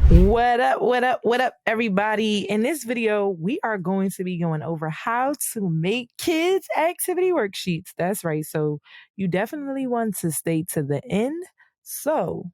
What up, what up, everybody? In this video, we are going to be going over how to make kids' activity worksheets. That's right. So, you definitely want to stay to the end so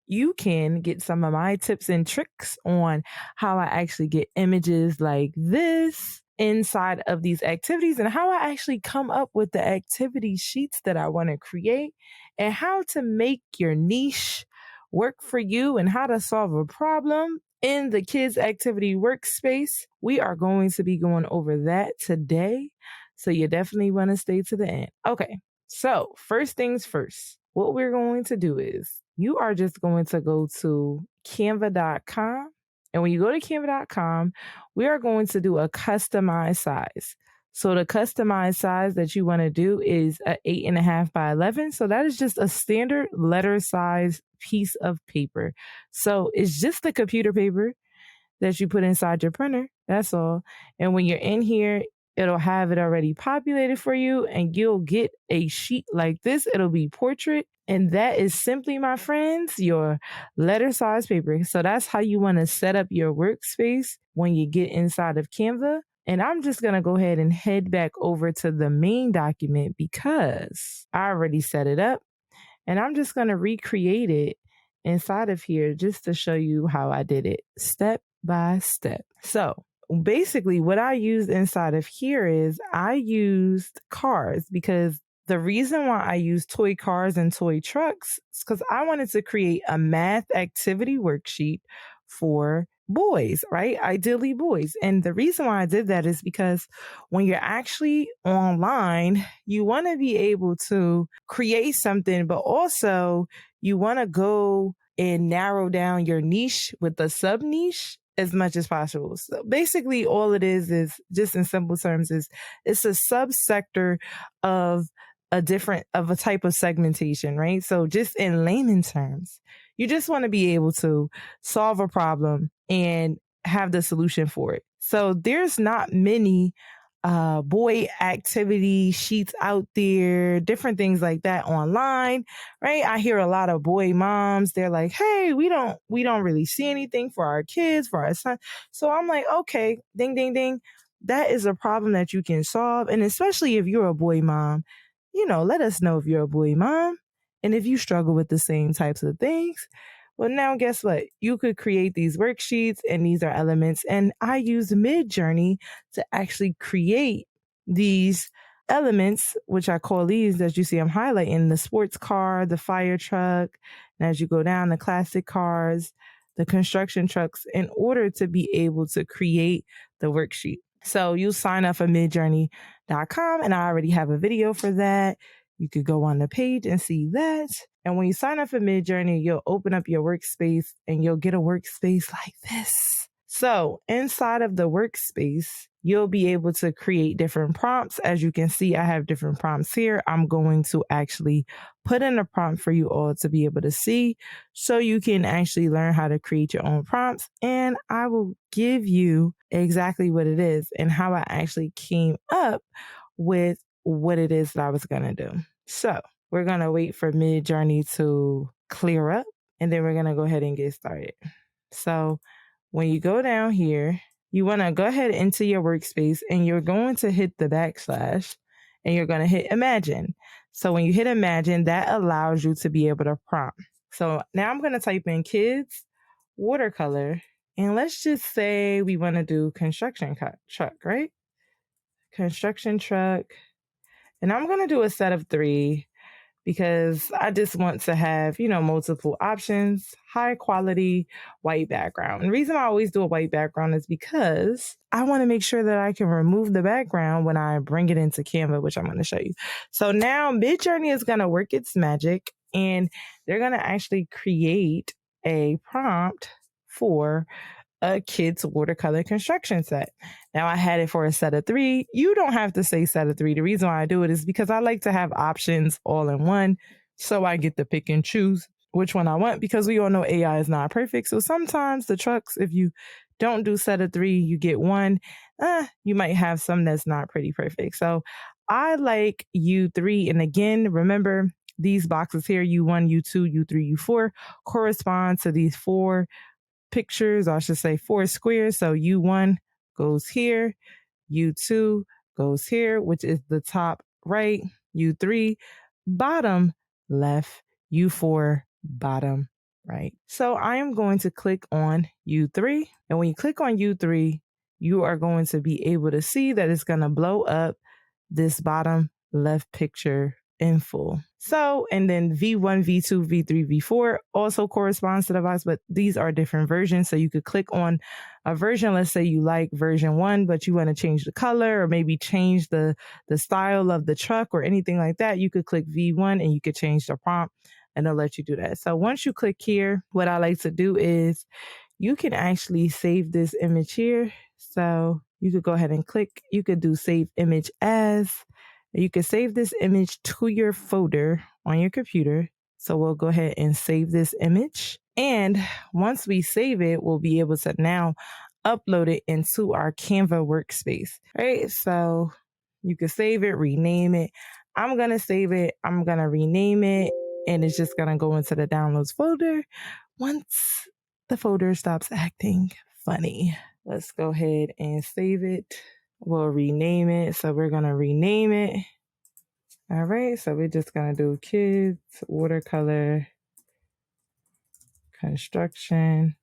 you can get some of my tips and tricks on how I actually get images like this inside of these activities and how I actually come up with the activity sheets that I want to create and how to make your niche work for you and how to solve a problem in the kids' activity workspace. We are going to be going over that today. So you definitely want to stay to the end. Okay. So, first things first, what we're going to do is you are just going to go to canva.com. And when you go to canva.com, we are going to do a customized size. So the customized size that you want to do is a 8.5 by 11. So that is just a standard letter size piece of paper. So it's just the computer paper that you put inside your printer. That's all. And when you're in here, it'll have it already populated for you and you'll get a sheet like this. It'll be portrait. And that is simply, my friends, your letter size paper. So that's how you want to set up your workspace when you get inside of Canva. And I'm just going to go ahead and head back over to the main document because I already set it up. And I'm just going to recreate it inside of here just to show you how I did it step by step. So basically what I used inside of here is I used cars because the reason why I use toy cars and toy trucks is because I wanted to create a math activity worksheet for boys, right? Ideally boys. And the reason why I did that is because when you're actually online, you want to be able to create something, but also you want to go and narrow down your niche with the sub niche as much as possible. So basically all it is just in simple terms is it's a subsector of a type of segmentation, right? So just in layman terms, you just want to be able to solve a problem and have the solution for it. So there's not many boy activity sheets out there, different things like that online, right? I hear a lot of boy moms, they're like, hey, we don't really see anything for our kids, for our son. So I'm like, okay, ding, ding, ding. That is a problem that you can solve. And especially if you're a boy mom, let us know if you're a boy mom and if you struggle with the same types of things. Well, now guess what? You could create these worksheets and these are elements. And I use Midjourney to actually create these elements, which I call these that you see I'm highlighting the sports car, the fire truck. And as you go down, the classic cars, the construction trucks, in order to be able to create the worksheet. So you sign up for midjourney.com and I already have a video for that. You could go on the page and see that. And when you sign up for Midjourney, you'll open up your workspace and you'll get a workspace like this. So inside of the workspace, you'll be able to create different prompts. As you can see, I have different prompts here. I'm going to actually put in a prompt for you all to be able to see so you can actually learn how to create your own prompts. And I will give you exactly what it is and how I actually came up with what it is that I was going to do. So we're going to wait for Midjourney to clear up and then we're going to go ahead and get started. So when you go down here, you want to go ahead into your workspace and you're going to hit the backslash and you're going to hit imagine. So when you hit imagine, that allows you to be able to prompt. So now I'm going to type in kids watercolor and let's just say we want to do construction truck, right? Construction truck. And I'm going to do a set of 3 because I just want to have, multiple options, high quality white background. And the reason I always do a white background is because I want to make sure that I can remove the background when I bring it into Canva, which I'm going to show you. So now Midjourney is going to work its magic and they're going to actually create a prompt for a kid's watercolor construction set. Now I had it for a set of 3. You don't have to say set of 3. The reason why I do it is because I like to have options all in one. So I get to pick and choose which one I want because we all know AI is not perfect. So sometimes the trucks, if you don't do set of 3, you get one. You might have some that's not pretty perfect. So I like U3. And again, remember these boxes here, U1, U2, U3, U4 correspond to these 4 pictures, or I should say 4 squares. So U1 goes here, U2 goes here, which is the top right, U3 bottom left, U4 bottom right. So I am going to click on U3. And when you click on U3, you are going to be able to see that it's going to blow up this bottom left picture in full. So, and then V1, V2, V3, V4 also corresponds to the box, but these are different versions. So you could click on a version. Let's say you like version 1, but you want to change the color or maybe change the style of the truck or anything like that. You could click V1 and you could change the prompt and it'll let you do that. So once you click here, what I like to do is you can actually save this image here. So you could go ahead and click, you could do save image as. You can save this image to your folder on your computer. So we'll go ahead and save this image. And once we save it, we'll be able to now upload it into our Canva workspace. Right? So you can save it, rename it. I'm going to save it. I'm going to rename it. And it's just going to go into the downloads folder once the folder stops acting funny. Let's go ahead and save it. We'll rename it. So we're going to rename it. All right. So we're just going to do kids, watercolor, construction,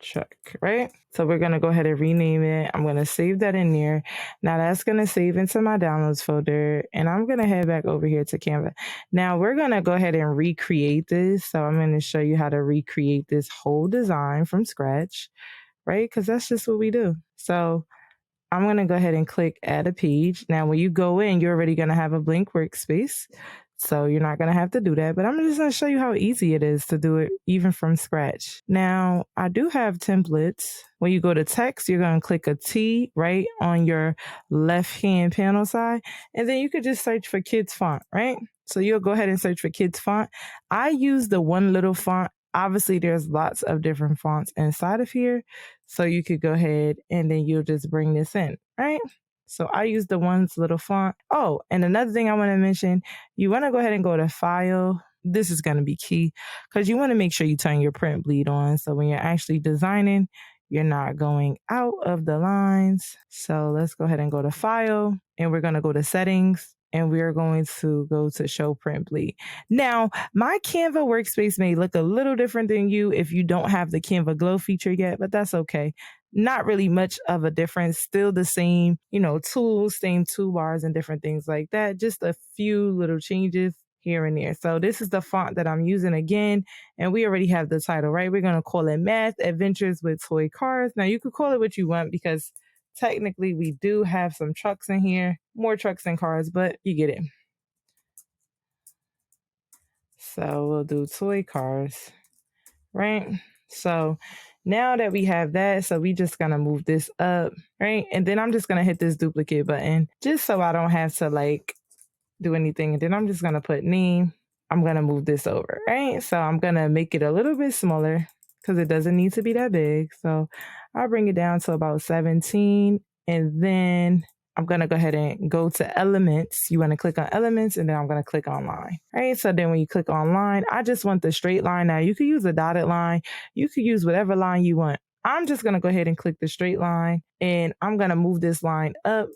truck, right? So we're going to go ahead and rename it. I'm going to save that in there. Now that's going to save into my downloads folder. And I'm going to head back over here to Canva. Now we're going to go ahead and recreate this. So I'm going to show you how to recreate this whole design from scratch, right? Because that's just what we do. So I'm going to go ahead and click add a page. Now, when you go in, you're already going to have a blank workspace. So you're not going to have to do that, but I'm just going to show you how easy it is to do it even from scratch. Now, I do have templates. When you go to text, you're going to click a T right on your left-hand panel side, and then you could just search for kids font, right? So you'll go ahead and search for kids font. I use the one little font. Obviously, there's lots of different fonts inside of here. So you could go ahead and then you'll just bring this in, right? So I use the one's little font. Oh, and another thing I want to mention, you want to go ahead and go to File. This is going to be key because you want to make sure you turn your print bleed on. So when you're actually designing, you're not going out of the lines. So let's go ahead and go to File, and we're going to go to Settings. And we're going to go to show print bleed. Now, my Canva workspace may look a little different than you if you don't have the Canva Glow feature yet, but that's okay. Not really much of a difference. Still the same, tools, same toolbars and different things like that. Just a few little changes here and there. So this is the font that I'm using again, and we already have the title, right? We're going to call it Math Adventures with Toy Cars. Now, you could call it what you want because technically, we do have some trucks in here, more trucks than cars, but you get it. So we'll do toy cars, right? So now that we have that, so we just gonna move this up, right? And then I'm just gonna hit this duplicate button just so I don't have to do anything. And then I'm just gonna put name. I'm gonna move this over, right? So I'm gonna make it a little bit smaller because it doesn't need to be that big. So I'll bring it down to about 17. And then I'm going to go ahead and go to elements. You want to click on elements, and then I'm going to click on line. Right. So then when you click on line, I just want the straight line. Now you could use a dotted line. You could use whatever line you want. I'm just going to go ahead and click the straight line, and I'm going to move this line up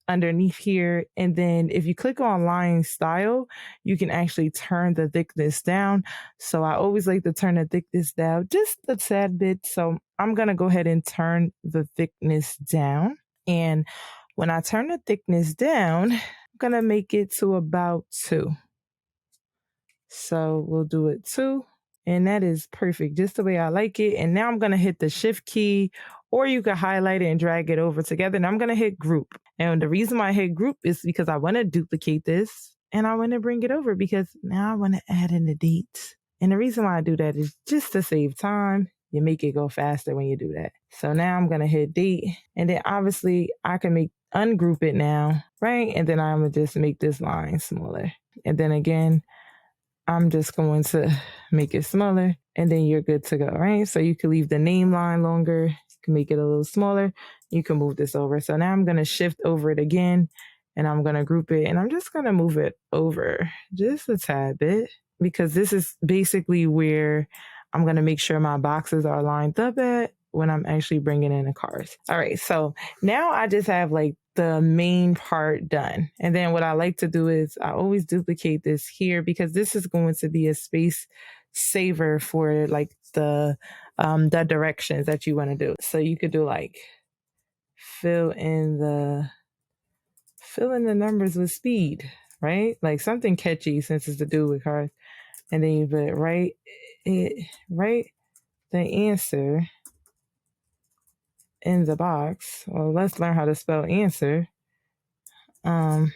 underneath here. And then if you click on line style, you can actually turn the thickness down. So I always like to turn the thickness down just a tad bit. So I'm going to go ahead and turn the thickness down. And when I turn the thickness down, I'm going to make it to about 2. So we'll do it 2. And that is perfect, just the way I like it. And now I'm going to hit the shift key, or you can highlight it and drag it over together. And I'm going to hit group. And the reason why I hit group is because I want to duplicate this and I want to bring it over because now I want to add in the dates. And the reason why I do that is just to save time. You make it go faster when you do that. So now I'm going to hit date. And then obviously I can ungroup it now, right? And then I'm going to just make this line smaller. And then again, I'm just going to make it smaller, and then you're good to go, right? So you can leave the name line longer. You can make it a little smaller. You can move this over. So now I'm going to shift over it again, and I'm going to group it, and I'm just going to move it over just a tad bit because this is basically where I'm going to make sure my boxes are lined up at when I'm actually bringing in the cars. All right. So now I just have like the main part done. And then what I like to do is I always duplicate this here because this is going to be a space saver for like the directions that you want to do. So you could do like fill in the numbers with speed, right? Like something catchy since it's to do with cars. And then you put write the answer in the box. Well, let's learn how to spell answer. So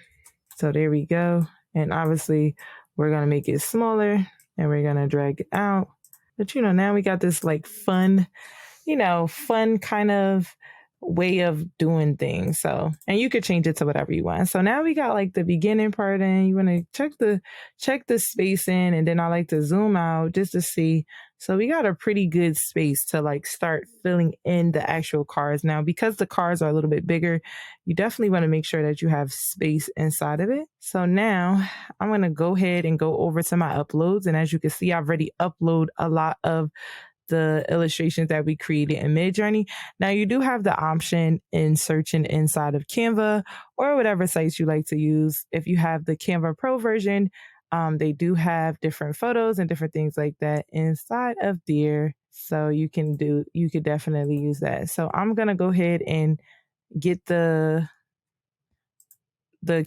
there we go. And obviously we're going to make it smaller and we're going to drag it out. But now we got this like fun kind of way of doing things. So, and you could change it to whatever you want. So now we got like the beginning part in. You want to check the space in, and then I like to zoom out just to see. So we got a pretty good space to like start filling in the actual cars. Now, because the cars are a little bit bigger, you definitely want to make sure that you have space inside of it. So now I'm going to go ahead and go over to my uploads. And as you can see, I've already uploaded a lot of the illustrations that we created in Midjourney. Now you do have the option in searching inside of Canva or whatever sites you like to use. If you have the Canva Pro version, they do have different photos and different things like that inside of there. So you could definitely use that. So I'm going to go ahead and get the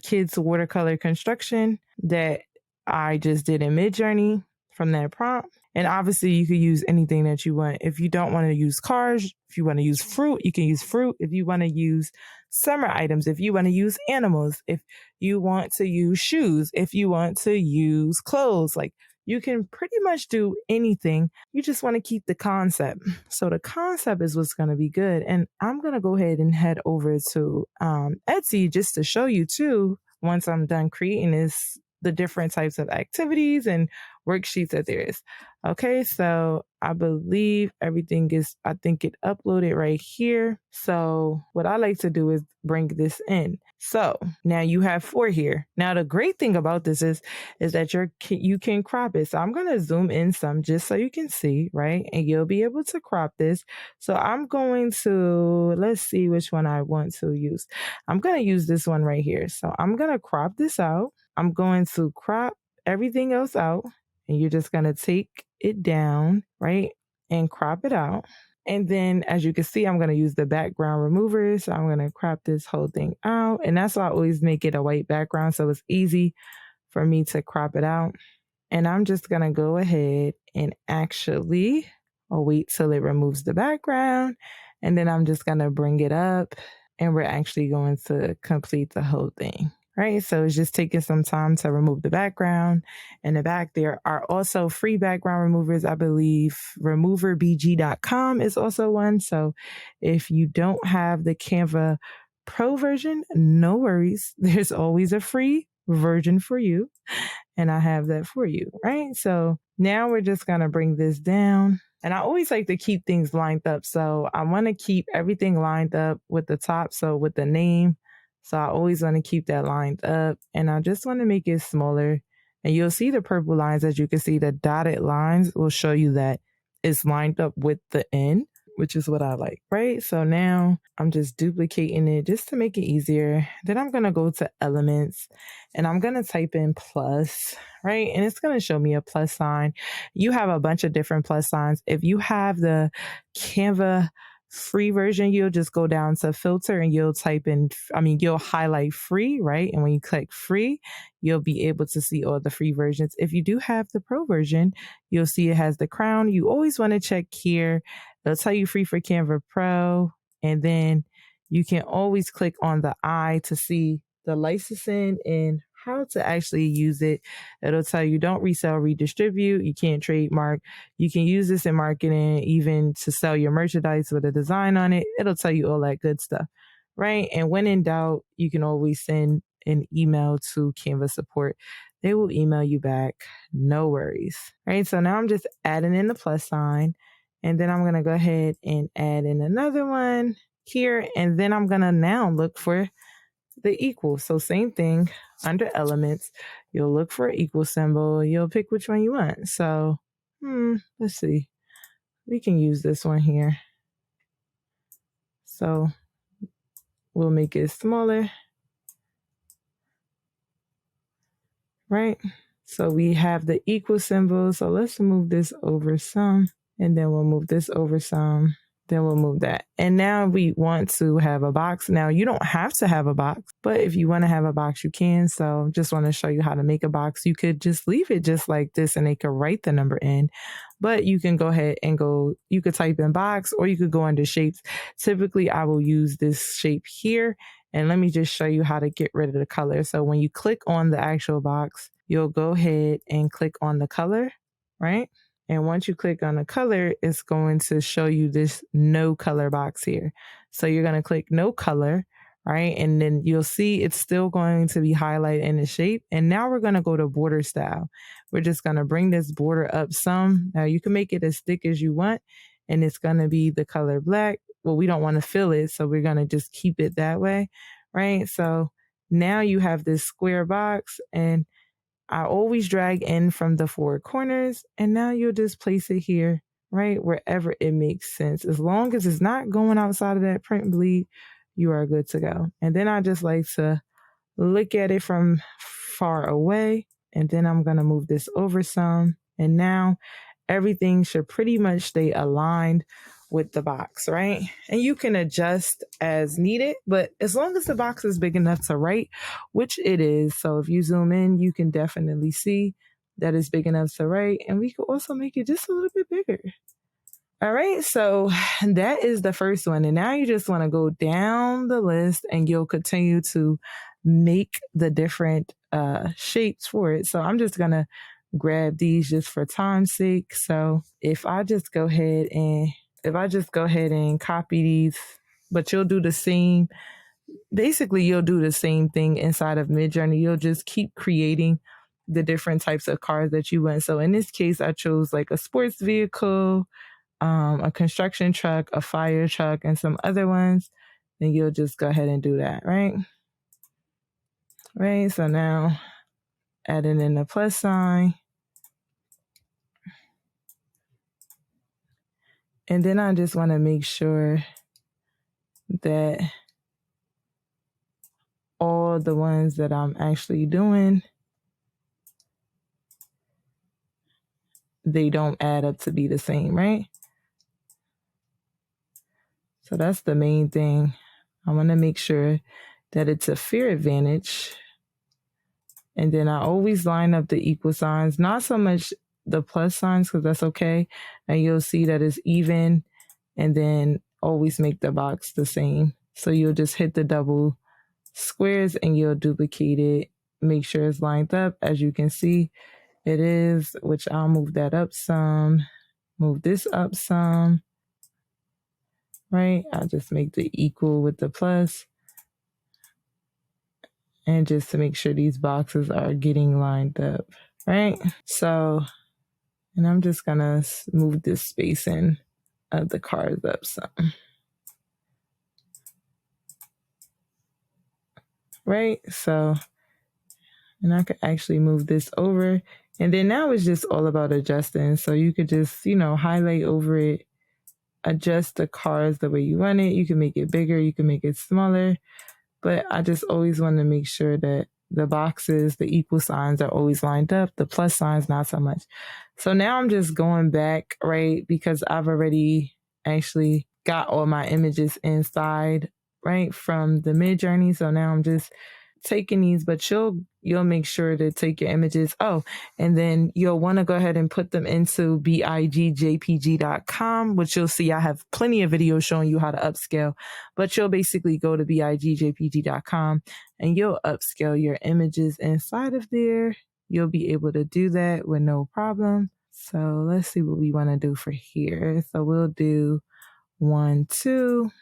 kids watercolor construction that I just did in Midjourney from that prompt. And obviously you could use anything that you want. If you don't want to use cars, if you want to use fruit, you can use fruit. If you want to use summer items, if you want to use animals, if you want to use shoes, if you want to use clothes, like you can pretty much do anything. You just want to keep the concept. So the concept is what's going to be good. And I'm going to go ahead and head over to Etsy just to show you too, once I'm done creating this, the different types of activities and worksheets that there is. Okay, so I believe everything I think it uploaded right here. So what I like to do is bring this in. So now you have 4 here. Now the great thing about this is that you can crop it. So I'm going to zoom in some just so you can see, right? And you'll be able to crop this. So I'm going to, let's see which one I want to use. I'm going to use this one right here. So I'm going to crop this out. I'm going to crop everything else out. And you're just going to take it down, right? And crop it out. And then as you can see, I'm going to use the background remover. So I'm going to crop this whole thing out. And that's why I always make it a white background. So it's easy for me to crop it out. And I'm just going to go ahead and actually, I'll wait till it removes the background. And then I'm just going to bring it up and we're actually going to complete the whole thing. Right, so it's just taking some time to remove the background. In the back, there are also free background removers. I believe removerbg.com is also one. So if you don't have the Canva Pro version, no worries. There's always a free version for you. And I have that for you, right? So now we're just going to bring this down. And I always like to keep things lined up. So I want to keep everything lined up with the top. So with the name. So I always want to keep that lined up, and I just want to make it smaller. And you'll see the purple lines. As you can see, the dotted lines will show you that it's lined up with the end, which is what I like, right? So now I'm just duplicating it just to make it easier. Then I'm going to go to elements and I'm going to type in plus, right? And it's going to show me a plus sign. You have a bunch of different plus signs. If you have the Canva free version, you'll just go down to filter and you'll you'll highlight free, right? And when you click free, you'll be able to see all the free versions. If you do have the pro version, you'll see it has the crown. You always want to check here. It'll tell you free for Canva Pro. And then you can always click on the I to see the licensing and how to actually use it. It'll tell you don't resell, redistribute. You can't trademark. You can use this in marketing, even to sell your merchandise with a design on it. It'll tell you all that good stuff, right? And when in doubt, you can always send an email to Canva support. They will email you back. No worries, right? So now I'm just adding in the plus sign, and then I'm going to go ahead and add in another one here. And then I'm going to now look for the equal. So same thing under elements, you'll look for an equal symbol. You'll pick which one you want. So let's see. we can use this one here. So we'll make it smaller, right? So we have the equal symbol. So let's move this over some, and then we'll move this over some. Then we'll move that. And now we want to have a box. Now you don't have to have a box, but if you want to have a box, you can. So just want to show you how to make a box. You could just leave it just like this and they could write the number in, but you can go ahead and you could type in box or you could go under shapes. Typically I will use this shape here. And let me just show you how to get rid of the color. So when you click on the actual box, you'll go ahead and click on the color, right? And once you click on the color, it's going to show you this no color box here. So you're going to click no color, right? And then you'll see it's still going to be highlighted in the shape. And now we're going to go to border style. We're just going to bring this border up some. Now you can make it as thick as you want, and it's going to be the color black. Well, we don't want to fill it, so we're going to just keep it that way, right? So now you have this square box, and I always drag in from the four corners, and now you'll just place it here, right? Wherever it makes sense. As long as it's not going outside of that print bleed, you are good to go. And then I just like to look at it from far away, and then I'm going to move this over some. And now everything should pretty much stay aligned with the box, right? And you can adjust as needed, but as long as the box is big enough to write, which it is. So if you zoom in, you can definitely see that it's big enough to write, and we could also make it just a little bit bigger. All right, so that is the first one. And now you just want to go down the list and you'll continue to make the different shapes for it. So I'm just going to grab these just for time's sake. So if I just go ahead and copy these, but you'll do the same, basically you'll do the same thing inside of Midjourney. You'll just keep creating the different types of cars that you want. So in this case, I chose like a sports vehicle, a construction truck, a fire truck, and some other ones. Then you'll just go ahead and do that, right? Right, so now adding in the plus sign. And then I just want to make sure that all the ones that I'm actually doing, they don't add up to be the same, right? So that's the main thing. I want to make sure that it's a fair advantage. And then I always line up the equal signs, not so much the plus signs, because that's okay. And you'll see that it's even, and then always make the box the same. So you'll just hit the double squares and you'll duplicate it. Make sure it's lined up. As you can see, it is, which I'll move that up some, move this up some, right? I'll just make the equal with the plus. And just to make sure these boxes are getting lined up, right? So, and I'm just gonna move this spacing of the cards up some. Right, so, and I could actually move this over. And then now it's just all about adjusting. So you could just, highlight over it, adjust the cards the way you want it. You can make it bigger, you can make it smaller. But I just always want to make sure that the boxes, the equal signs are always lined up. The plus signs, not so much. So now I'm just going back, right? Because I've already actually got all my images inside, right? From the Midjourney. So now I'm just taking these, but you'll make sure to take your images. Oh, and then you'll want to go ahead and put them into bigjpg.com, which you'll see I have plenty of videos showing you how to upscale, but you'll basically go to bigjpg.com and you'll upscale your images inside of there. You'll be able to do that with no problem. So let's see what we want to do for here. So we'll do 1, 2.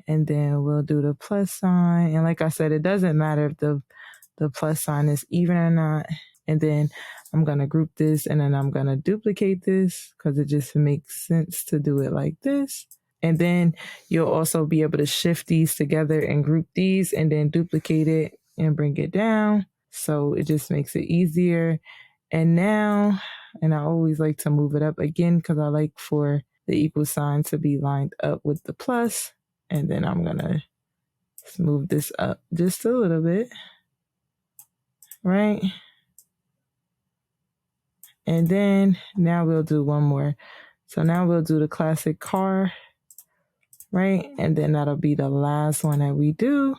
And then we'll do the plus sign. And like I said, it doesn't matter if the plus sign is even or not. And then I'm going to group this and then I'm going to duplicate this because it just makes sense to do it like this. And then you'll also be able to shift these together and group these and then duplicate it and bring it down. So it just makes it easier. And now And I always like to move it up again because I like for the equal sign to be lined up with the plus. And then I'm going to move this up just a little bit, right? And then now we'll do one more. So now we'll do the classic car, right? And then that'll be the last one that we do.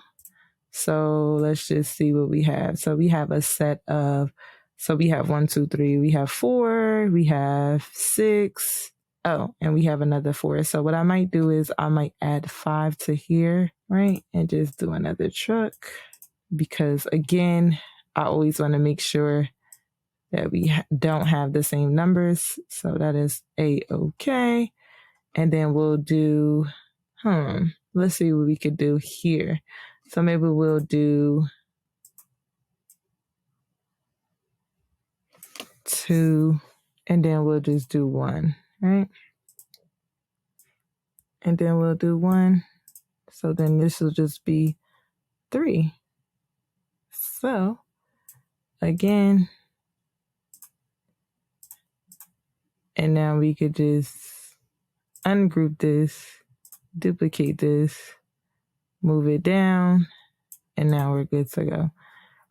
So let's just see what we have. So we have a set of, so we have 1, 2, 3, we have 4, we have 6. Oh, and we have another 4. So what I might do is I might add 5 to here, right? And just do another truck because again, I always want to make sure that we don't have the same numbers. So that is A-okay. And then we'll do, let's see what we could do here. So maybe we'll do 2, and then we'll just do 1, right? And then we'll do 1. So then this will just be 3. So again, and now we could just ungroup this, duplicate this, move it down, and now we're good to go. All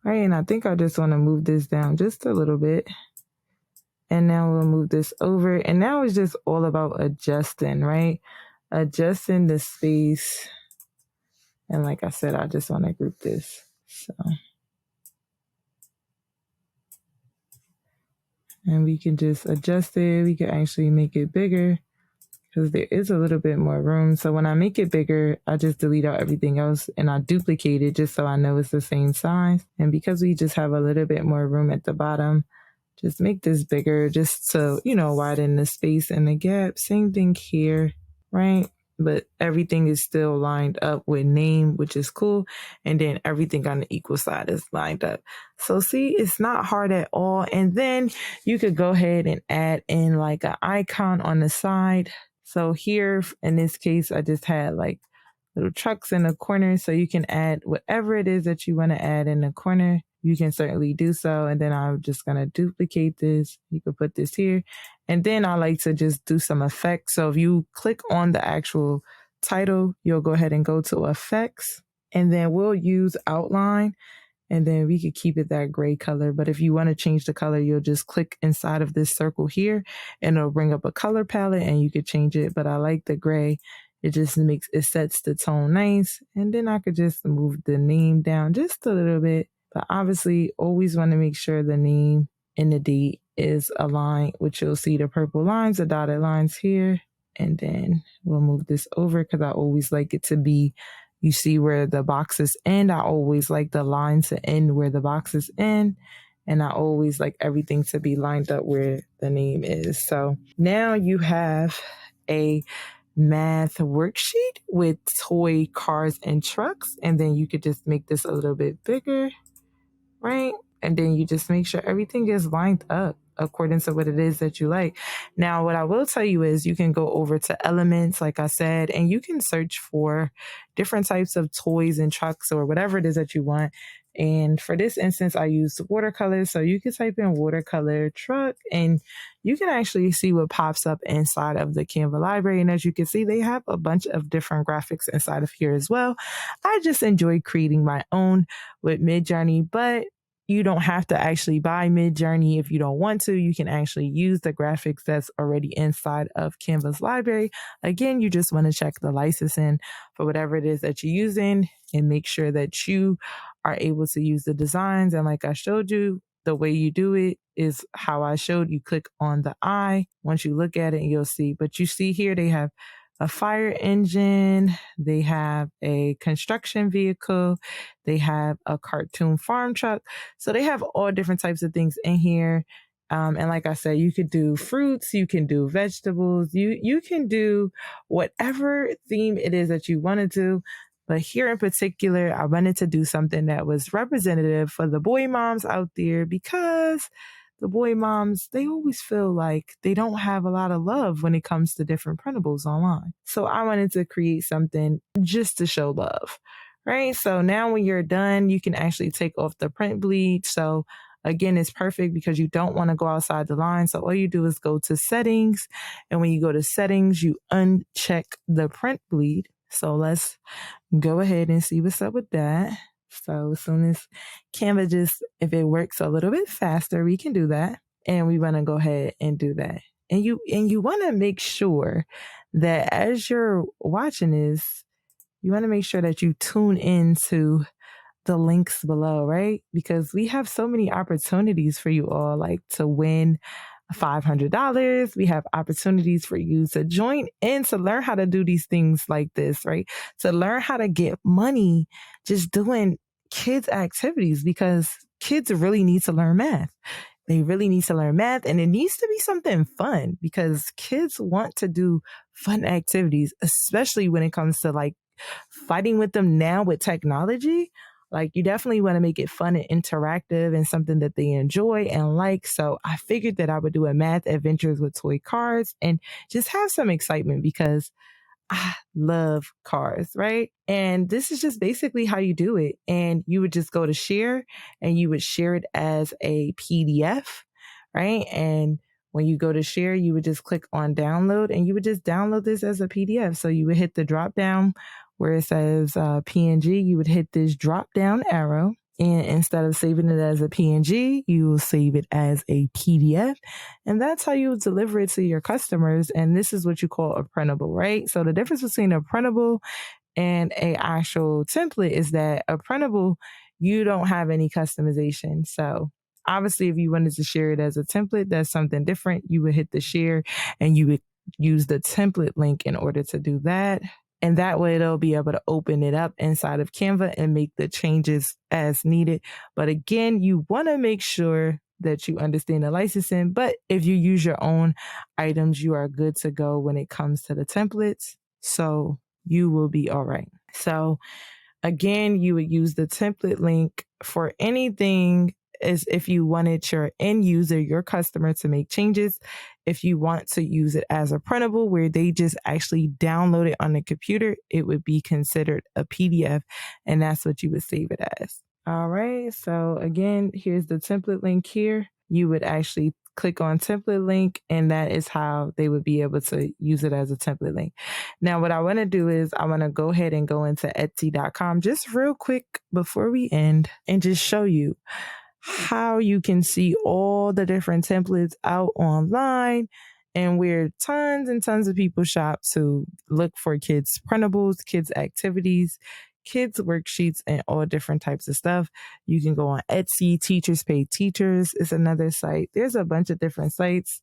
right, and I think I just want to move this down just a little bit. And now we'll move this over. And now it's just all about adjusting, right? Adjusting the space. And like I said, I just want to group this. So, and we can just adjust it. We can actually make it bigger because there is a little bit more room. So when I make it bigger, I just delete out everything else and I duplicate it just so I know it's the same size. And because we just have a little bit more room at the bottom, just make this bigger just to, widen the space and the gap. Same thing here, right? But everything is still lined up with name, which is cool. And then everything on the equal side is lined up. So see, it's not hard at all. And then you could go ahead and add in like an icon on the side. So here, in this case, I just had like little trucks in the corner. So you can add whatever it is that you want to add in the corner. You can certainly do so. And then I'm just going to duplicate this. You can put this here. And then I like to just do some effects. So if you click on the actual title, you'll go ahead and go to effects. And then we'll use outline. And then we could keep it that gray color. But if you want to change the color, you'll just click inside of this circle here. And it'll bring up a color palette and you could change it. But I like the gray. It just it sets the tone nice. And then I could just move the name down just a little bit. But obviously, always want to make sure the name and the date is aligned, which you'll see the purple lines, the dotted lines here. And then we'll move this over because I always like it to be, you see where the boxes end. I always like the line to end where the boxes end. And I always like everything to be lined up where the name is. So now you have a math worksheet with toy cars and trucks. And then you could just make this a little bit bigger. Right? And then you just make sure everything is lined up according to what it is that you like. Now, what I will tell you is you can go over to elements, like I said, and you can search for different types of toys and trucks or whatever it is that you want. And for this instance, I used watercolors. So you can type in watercolor truck and you can actually see what pops up inside of the Canva library. And as you can see, they have a bunch of different graphics inside of here as well. I just enjoy creating my own with Midjourney, but you don't have to actually buy Midjourney if you don't want to. You can actually use the graphics that's already inside of Canva's library. Again, you just want to check the licensing for whatever it is that you're using and make sure that you are able to use the designs. And like I showed you, the way you do it is how I showed you. Click on the eye. Once you look at it, you'll see. But you see here, they have a fire engine, they have a construction vehicle, they have a cartoon farm truck. So they have all different types of things in here. And like I said, you could do fruits, you can do vegetables, you can do whatever theme it is that you want to do. But here in particular, I wanted to do something that was representative for the boy moms out there because the boy moms, they always feel like they don't have a lot of love when it comes to different printables online. So I wanted to create something just to show love, right? So now when you're done, you can actually take off the print bleed. So Again, it's perfect because you don't want to go outside the line. So all you do is go to settings. And when you go to settings, you uncheck the print bleed. So let's go ahead and see what's up with that. So as soon as Canva just, if it works a little bit faster, we can do that. And we want to go ahead and do that. And you want to make sure that as you're watching this, you want to make sure that you tune into the links below, right? Because we have so many opportunities for you all, like to win $500. We have opportunities for you to join in to learn how to do these things like this, right? To learn how to get money just doing kids' activities because kids really need to learn math. They really need to learn math and it needs to be something fun because kids want to do fun activities, especially when it comes to like fighting with them now with technology. Like you definitely want to make it fun and interactive and something that they enjoy and like. So I figured that I would do a math adventures with toy cars and just have some excitement because I love cars, right? And this is just basically how you do it. And you would just go to share and you would share it as a PDF, right? And when you go to share, you would just click on download and you would just download this as a PDF. So you would hit the drop down where it says PNG, you would hit this drop down arrow. And instead of saving it as a PNG, you will save it as a PDF. And that's how you deliver it to your customers. And this is what you call a printable, right? So the difference between a printable and a actual template is that a printable, you don't have any customization. So obviously, if you wanted to share it as a template, that's something different. You would hit the share and you would use the template link in order to do that. And that way they'll be able to open it up inside of Canva and make the changes as needed. But again, you want to make sure that you understand the licensing. But if you use your own items, you are good to go when it comes to the templates. So you will be all right. So again, you would use the template link for anything as if you wanted your end user, your customer to make changes. If you want to use it as a printable where they just actually download it on the computer, it would be considered a PDF and that's what you would save it as. All right. So again, here's the template link here. You would actually click on template link and that is how they would be able to use it as a template link. Now, what I want to do is I want to go ahead and go into Etsy.com just real quick before we end and just show you how you can see all the different templates out online and where tons and tons of people shop to look for kids printables, kids activities, kids worksheets, and all different types of stuff. You can go on Etsy. Teachers Pay Teachers is another site. There's a bunch of different sites.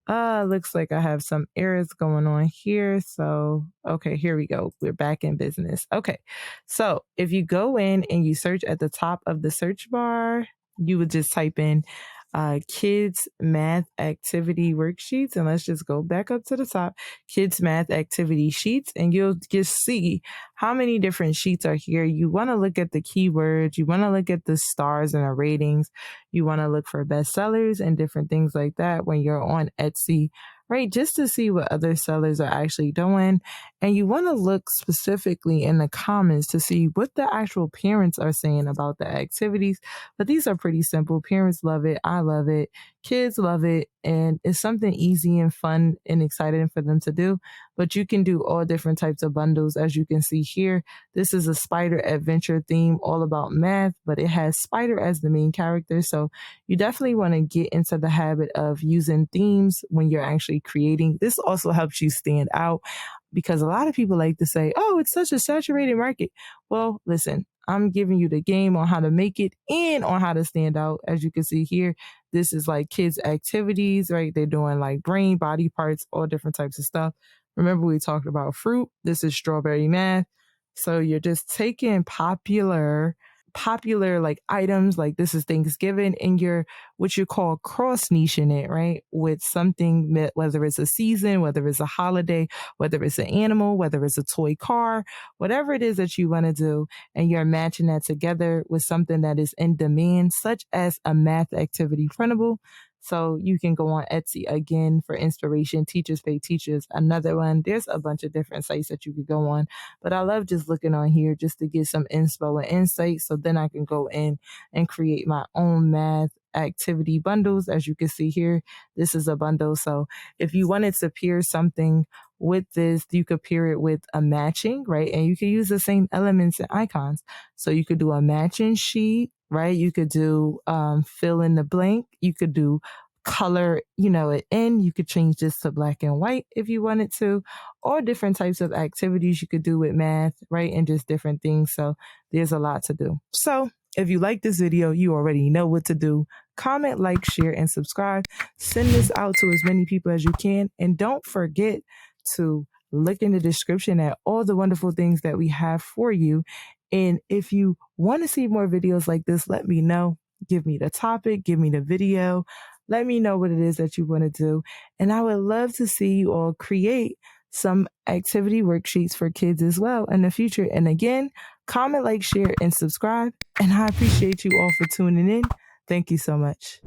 Looks like I have some errors going on here. So, okay, here we go. We're back in business. Okay. So if you go in and you search at the top of the search bar, you would just type in kids math activity worksheets. And let's just go back up to the top, kids math activity sheets, and you'll just see how many different sheets are here. You want to look at the keywords. You want to look at the stars and the ratings. You want to look for bestsellers and different things like that when you're on Etsy, right? Just to see what other sellers are actually doing. And you want to look specifically in the comments to see what the actual parents are saying about the activities. But these are pretty simple. Parents love it. I love it. Kids love it. And it's something easy and fun and exciting for them to do. But you can do all different types of bundles. As you can see here, this is a spider adventure theme all about math, but it has Spider as the main character. So you definitely want to get into the habit of using themes when you're actually creating. This also helps you stand out because a lot of people like to say, oh, it's such a saturated market. Well, listen, I'm giving you the game on how to make it and on how to stand out. As you can see here, this is like kids activities, right? They're doing like brain, body parts, all different types of stuff. Remember we talked about fruit. This is strawberry math. So you're just taking popular like items, like this is Thanksgiving, and you're what you call cross niching it, right? With something, whether it's a season, whether it's a holiday, whether it's an animal, whether it's a toy car, whatever it is that you want to do, and you're matching that together with something that is in demand, such as a math activity printable. So you can go on Etsy again for inspiration. Teachers Pay Teachers, another one. There's a bunch of different sites that you could go on. But I love just looking on here just to get some inspo and insight. So then I can go in and create my own math activity bundles. As you can see here, this is a bundle. So if you wanted to pair something with this, you could pair it with a matching, right? And you can use the same elements and icons. So you could do a matching sheet, right? You could do fill in the blank. You could do color, it in. You could change this to black and white if you wanted to, or different types of activities you could do with math, right? And just different things. So there's a lot to do. So if you like this video, you already know what to do. Comment, like, share, and subscribe. Send this out to as many people as you can. And don't forget to look in the description at all the wonderful things that we have for you. And if you want to see more videos like this, let me know. Give me the topic, give me the video. Let me know what it is that you want to do. And I would love to see you all create some activity worksheets for kids as well in the future. And again, comment, like, share, and subscribe. And I appreciate you all for tuning in. Thank you so much.